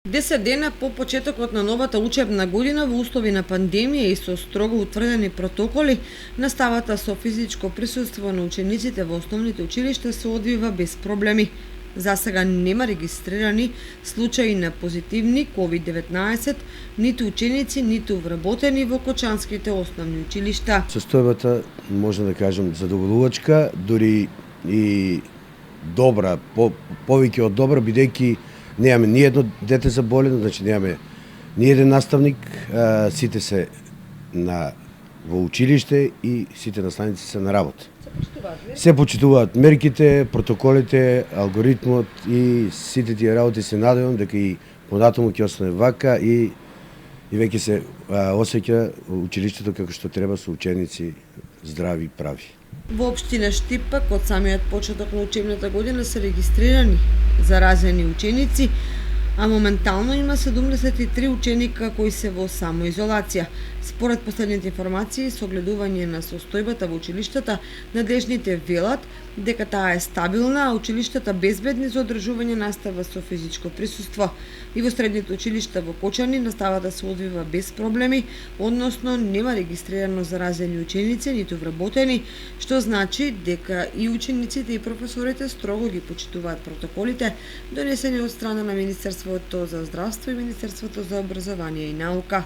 10 дена по почетокот на новата учебна година во услови на пандемија и со строго утврдени протоколи, наставата со физичко присуство на учениците во основните училишта се одвива без проблеми. За сега нема регистрирани случаи на позитивни COVID-19, ниту ученици, ниту вработени во кочанските основни училишта. Состојбата, можна да кажам, задоволувачка, дури и добра, повеќе од добра, бидејќи немаме ни едно дете заболено, значи немаме ни еден наставник, сите се во училиште и сите наставници се на работа. Се почитуваат мерките, протоколите, алгоритмот и сите тие работи. Се надевам дека и понатаму ќе остане вака и веќе се осеќа училиштето како што треба, со ученици здрави и прави. Во општина Штипак од самиот почеток на учебната година се регистрирани заразени ученици, а моментално има 73 ученика кои се во самоизолација. Според последните информации, со огледување на состојбата во училиштата, надлежните велат дека таа е стабилна, а училиштата безбедни за одржување настава со физичко присуство. И во средните училишта во Кочани наставата се одвива без проблеми, односно нема регистрирано заразени ученици, ниту вработени, што значи дека и учениците и професорите строго ги почитуваат протоколите донесени од страна на Министерството за здравство и Министерството за образование и наука.